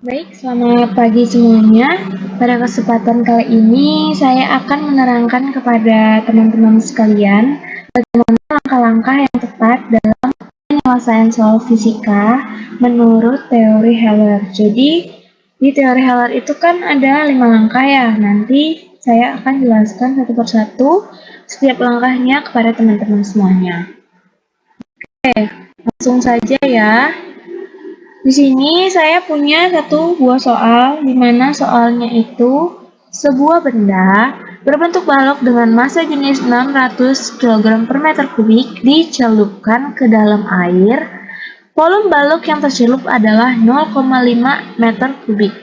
Baik, selamat pagi semuanya. Pada kesempatan kali ini, saya akan menerangkan kepada teman-teman sekalian bagaimana langkah-langkah yang tepat dalam penyelesaian soal fisika menurut teori Heller. Jadi, di teori Heller itu kan ada 5 langkah ya. Nanti saya akan jelaskan satu persatu setiap langkahnya kepada teman-teman semuanya. Oke, langsung saja ya. Di sini saya punya satu buah soal, di mana soalnya itu sebuah benda berbentuk balok dengan massa jenis 600 kg per meter kubik dicelupkan ke dalam air. Volume balok yang tercelup adalah 0,5 meter kubik.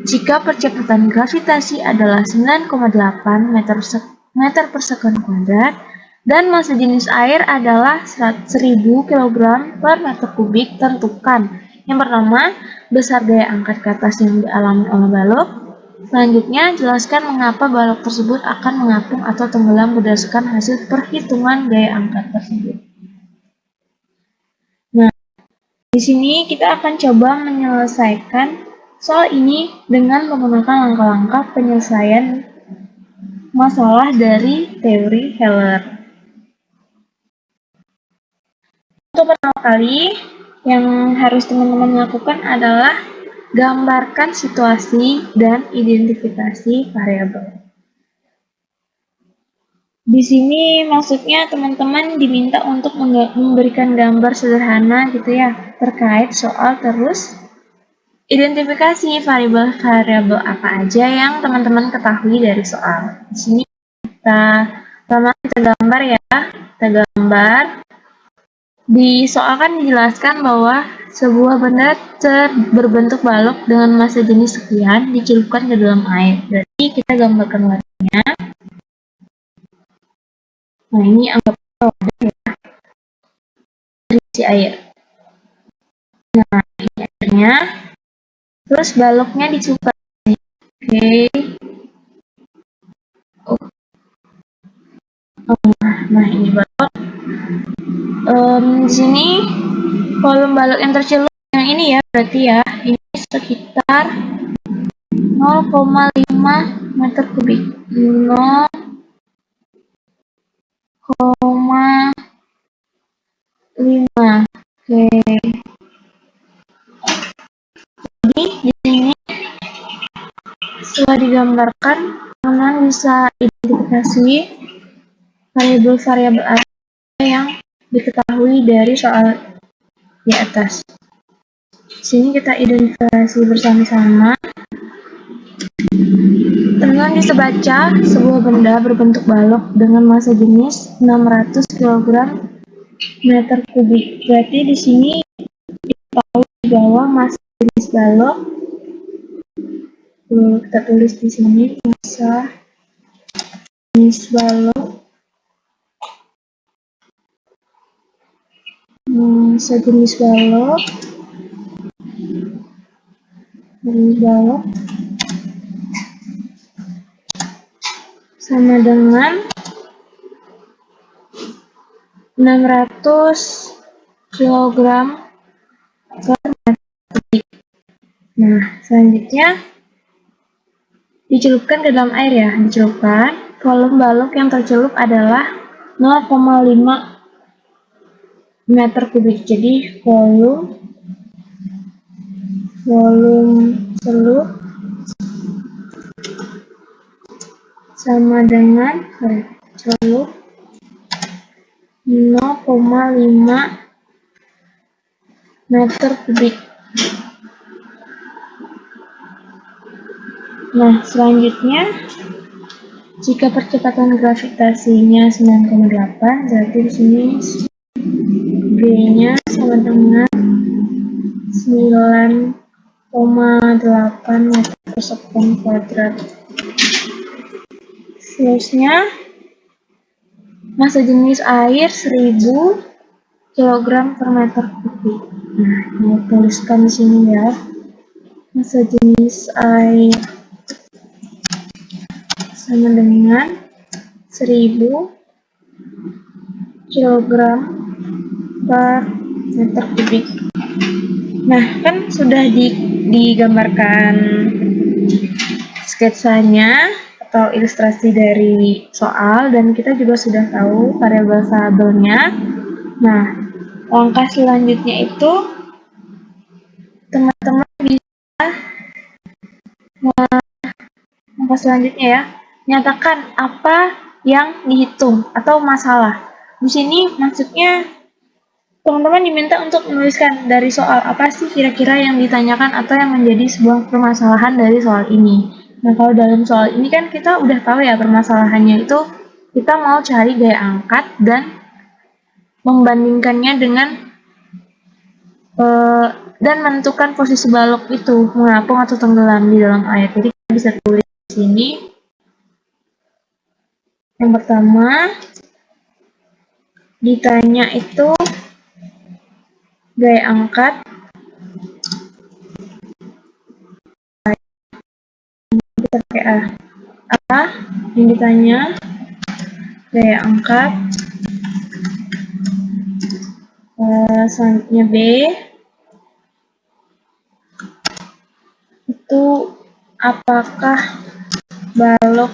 Jika percepatan gravitasi adalah 9,8 meter per sekon kuadrat dan massa jenis air adalah 1000 kg per meter kubik, tentukan yang pertama, besar gaya angkat ke atas yang dialami oleh balok. Selanjutnya, jelaskan mengapa balok tersebut akan mengapung atau tenggelam berdasarkan hasil perhitungan gaya angkat tersebut. Nah, di sini kita akan coba menyelesaikan soal ini dengan menggunakan langkah-langkah penyelesaian masalah dari teori Heller. Untuk pertama kali, yang harus teman-teman lakukan adalah gambarkan situasi dan identifikasi variabel. Di sini maksudnya teman-teman diminta untuk memberikan gambar sederhana gitu ya terkait soal, terus identifikasi variabel apa aja yang teman-teman ketahui dari soal. Di sini kita gambar ya, kita gambar. Di soal kan dijelaskan bahwa sebuah benda berbentuk balok dengan massa jenis sekian dicelupkan ke dalam air. Berarti kita gambarkan wadahnya. Nah, ini anggapnya wadah ya, berisi air. Nah, ini airnya. Terus baloknya dicelupkan. Oke. Nah, ini balok. Di sini volume balok yang tercelup yang ini ya, berarti ya ini sekitar 0,5 meter kubik. 0,5. Oke. Jadi di sini setelah digambarkan, teman-teman bisa identifikasi variabel-variabel apa yang diketahui dari soal di atas. Di sini kita identifikasi bersama-sama. Teman-teman bisa baca sebuah benda berbentuk balok dengan massa jenis 600 kg meter kubik. Berarti di sini diketahui bahwa massa jenis balok, kita tulis di sini massa jenis balok, sejenis balok sama dengan 600 kg per meter kubik. Nah, selanjutnya dicelupkan ke dalam air ya, dicelupkan. Volume balok yang tercelup adalah 0,5 meter kubik. Jadi volume celup sama dengan celup 0,5 meter kubik. Nah, selanjutnya jika percepatan gravitasinya 9,8, berarti di sini G-nya sama dengan 9,8 meter per sekon kuadrat. Seterusnya, massa jenis air 1000 kg per meter kubik. Nah, mau tuliskan di sini ya. Massa jenis air sama dengan 1000 kg per meter kubik. Nah, kan sudah digambarkan sketsanya atau ilustrasi dari soal, dan kita juga sudah tahu variabel-variabelnya. Nah, langkah selanjutnya itu teman-teman bisa langkah selanjutnya ya, nyatakan apa yang dihitung atau masalah. Di sini maksudnya teman-teman diminta untuk menuliskan dari soal apa sih kira-kira yang ditanyakan atau yang menjadi sebuah permasalahan dari soal ini. Nah, kalau dalam soal ini kan kita udah tahu ya permasalahannya itu kita mau cari gaya angkat dan membandingkannya dengan dan menentukan posisi balok itu mengapung atau tenggelam di dalam air. Jadi kita bisa tulis di sini. Yang pertama ditanya itu gaya angkat kita pakai A yang ditanya gaya angkat, selanjutnya B itu apakah balok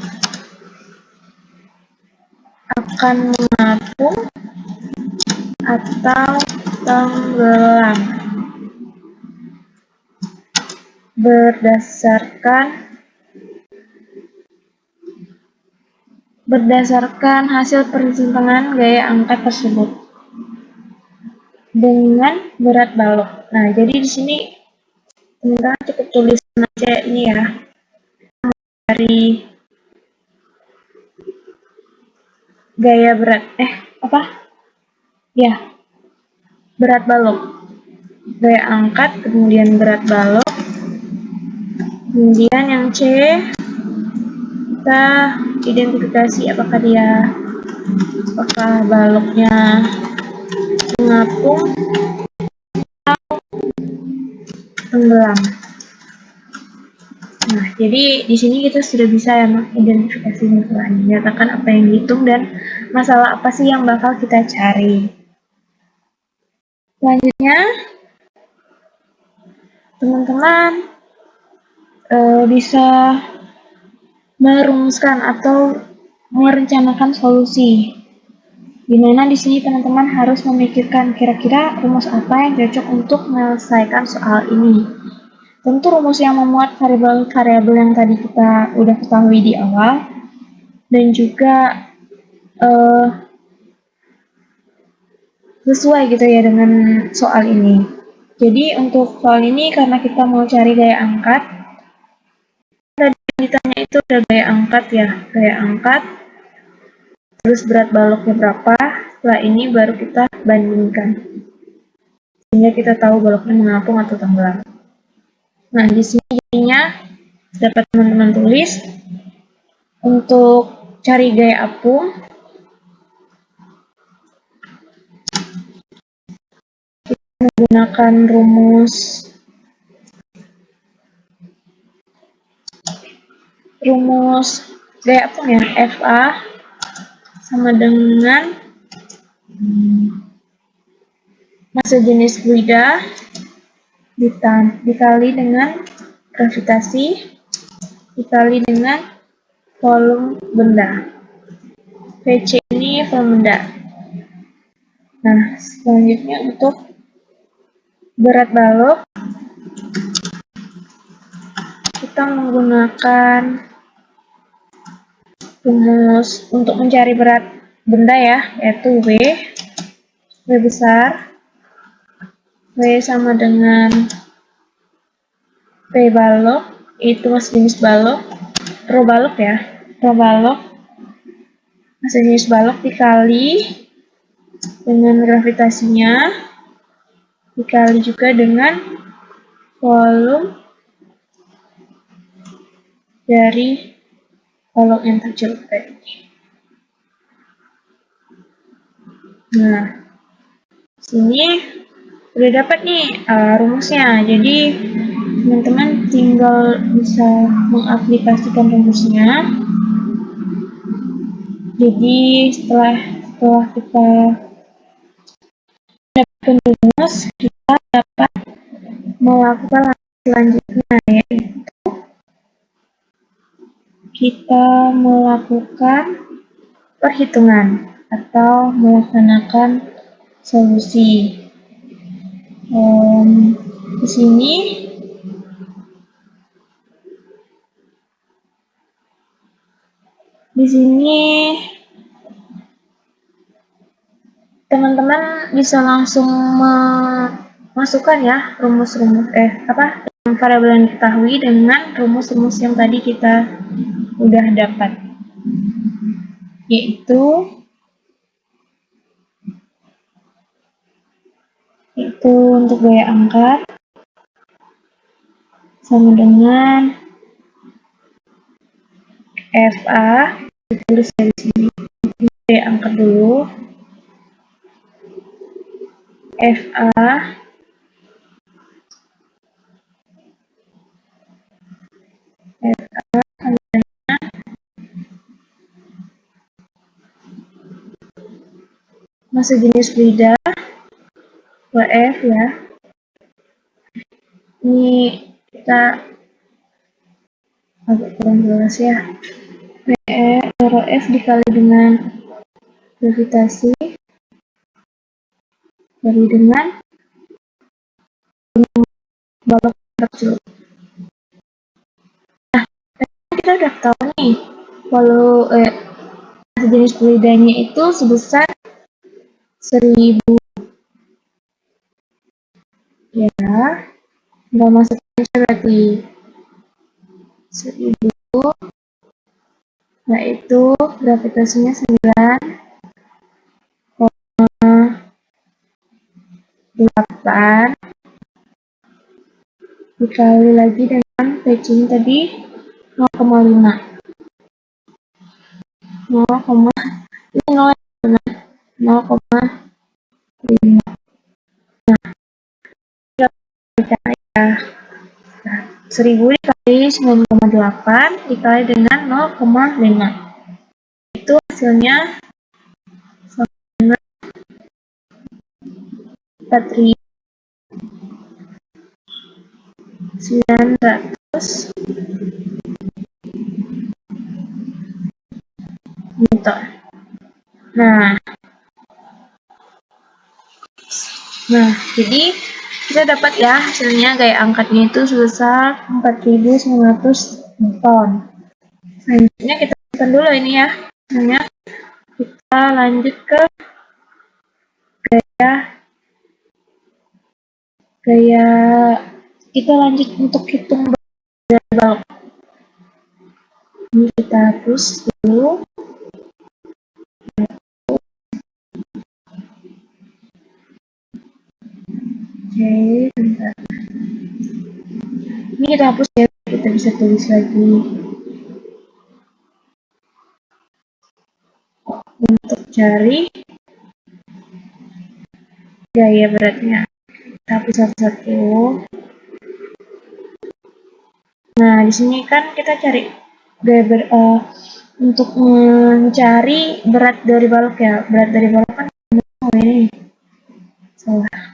akan mengapung atau tenggelam berdasarkan hasil perhitungan gaya angkat tersebut dengan berat balok. Nah, jadi di sini teman-teman cukup tulis aja ini ya, dari gaya berat berat balok, gaya angkat, kemudian berat balok, kemudian yang C kita identifikasi apakah baloknya mengapung atau tenggelam. Nah, jadi di sini kita sudah bisa ya mengidentifikasi masalahnya, menyatakan apa yang dihitung dan masalah apa sih yang bakal kita cari. Selanjutnya, teman-teman bisa merumuskan atau merencanakan solusi. Dimana di sini teman-teman harus memikirkan kira-kira rumus apa yang cocok untuk menyelesaikan soal ini. Tentu rumus yang memuat variabel-variabel yang tadi kita udah ketahui di awal, dan juga sesuai gitu ya dengan soal ini. Jadi untuk soal ini karena kita mau cari gaya angkat, tadi ditanya itu ada gaya angkat ya, gaya angkat, terus berat baloknya berapa, setelah ini baru kita bandingkan. Sehingga kita tahu baloknya mengapung atau tenggelam. Nah, di sini jadinya dapat teman-teman tulis untuk cari gaya apung, menggunakan rumus gaya apung ya, FA sama dengan massa jenis fluida dikali dengan gravitasi dikali dengan volume benda. VC ini volume benda. Nah, selanjutnya untuk berat balok kita menggunakan rumus untuk mencari berat benda ya, yaitu W besar, W sama dengan P balok, itu massa jenis balok, rho balok ya, rho balok, massa jenis balok dikali dengan gravitasinya, dikali juga dengan volume dari balok yang tercelup tadi. Nah, sini udah dapat nih rumusnya. Jadi teman-teman tinggal bisa mengaplikasikan rumusnya. Jadi setelah kita dapatkan rumus, kita dapat melakukan selanjutnya, yaitu kita melakukan perhitungan atau melaksanakan solusi. Di sini teman-teman bisa langsung memasukkan ya rumus-rumus yang variabel yang diketahui dengan rumus-rumus yang tadi kita udah dapat, yaitu untuk gaya angkat sama dengan FA, ditulis dari sini. Gaya angkat dulu, FA massa jenis fluida WF ya. Ini kita agak kurang jelas ya. F dikali dengan gravitasi dikali dengan balok kecil. Nah, kita udah tahu nih kalau jenis fluidanya itu sebesar 1000 ya, nggak masuk berarti 1000, nah itu gravitasinya 9,8 dikali lagi dengan pacing tadi 0,5 0,5. Nah, 1000 dikali 9,8 dikali dengan 0,5, itu hasilnya 4.900 meter. Nah, jadi kita dapat ya hasilnya gaya angkatnya itu sebesar 4.900 Newton. Selanjutnya kita tekan dulu ini ya. Selanjutnya kita lanjut ke kita lanjut untuk hitung balok. Ini kita hapus dulu. Oke, bentar. Ini kita hapus ya, kita bisa tulis lagi. Untuk cari gaya beratnya, kita hapus satu-satu. Nah, di sini kan kita cari gaya untuk mencari berat dari balok ya. Berat dari balok kan ini salah.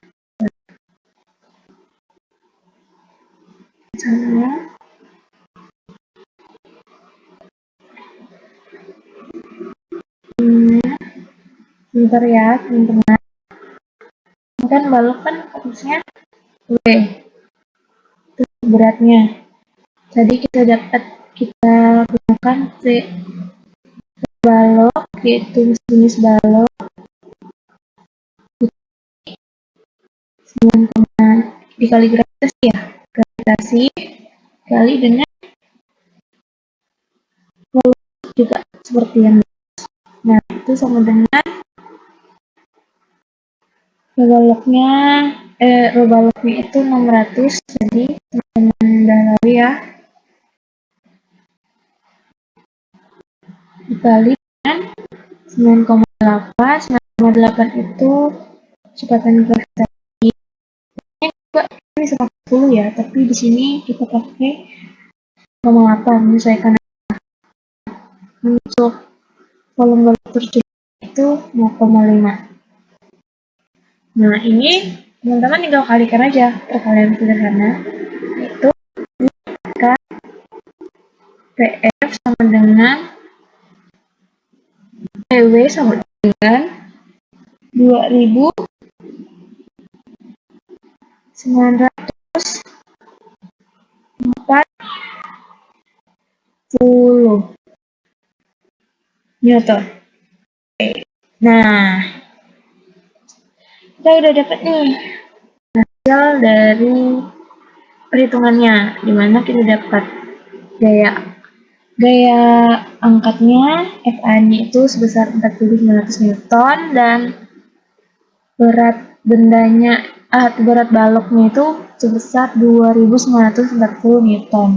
Bentar ya teman-teman, kan balok kan fokusnya W, itu beratnya tadi kita gunakan V balok, yaitu jenis balok 9, dikali gravitasi kali dengan volume juga seperti yang nah itu sama dengan baloknya itu 600, jadi teman-teman udah tahu ya, dikali dengan 9,8. 9,8 itu kecepatan gravitasi. Ini juga bisa pakai 10 ya, tapi di sini kita pakai 0,8 menyesuaikan. Untuk volume balok terjun itu 0,5. Nah, ini Teman-teman tinggal kalikan aja perkalian sederhana, yaitu PF sama dengan PW sama dengan 2.940 Newton. Nah, kita udah dapat nih hasil dari perhitungannya, dimana kita dapat gaya angkatnya FA-nya itu sebesar 4.900 Newton dan berat berat baloknya itu sebesar 2.940 Newton.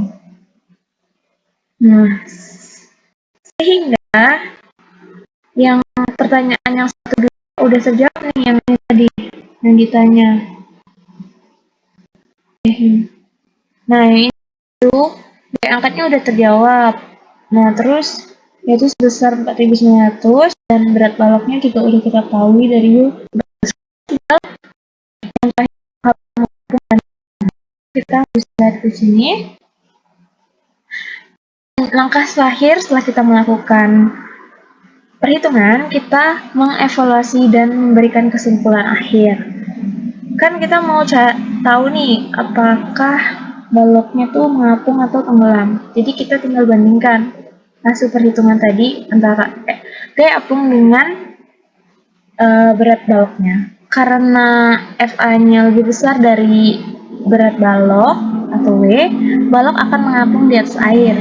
Nah, sehingga yang pertanyaan yang satu udah terjawab nih, yang tadi yang ditanya. Nah, itu gaya angkatnya udah terjawab. Nah, terus yaitu sebesar 4.900 dan berat baloknya juga udah kita ketahui dari kita bisa lihat di sini. Langkah terakhir setelah kita melakukan perhitungan, kita mengevaluasi dan memberikan kesimpulan akhir. Kan kita mau tahu nih apakah baloknya tuh mengapung atau tenggelam. Jadi kita tinggal bandingkan hasil perhitungan tadi antara gaya apung dengan berat baloknya. Karena FA-nya lebih besar dari berat balok atau W, balok akan mengapung di atas air.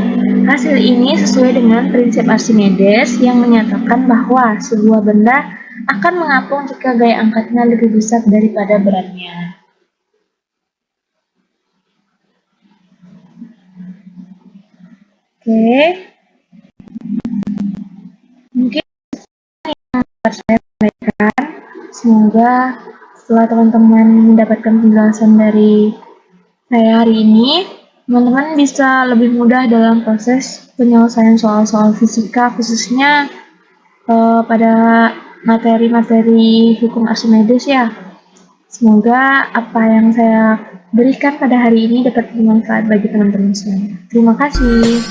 Hasil ini sesuai dengan prinsip Archimedes yang menyatakan bahwa sebuah benda akan mengapung jika gaya angkatnya lebih besar daripada beratnya. Oke, mungkin yang dapat saya sampaikan. Semoga setelah teman-teman mendapatkan penjelasan dari saya hari ini, teman-teman bisa lebih mudah dalam proses penyelesaian soal-soal fisika, khususnya pada materi-materi hukum Archimedes ya. Semoga apa yang saya berikan pada hari ini dapat bermanfaat bagi teman-teman semua. Terima kasih.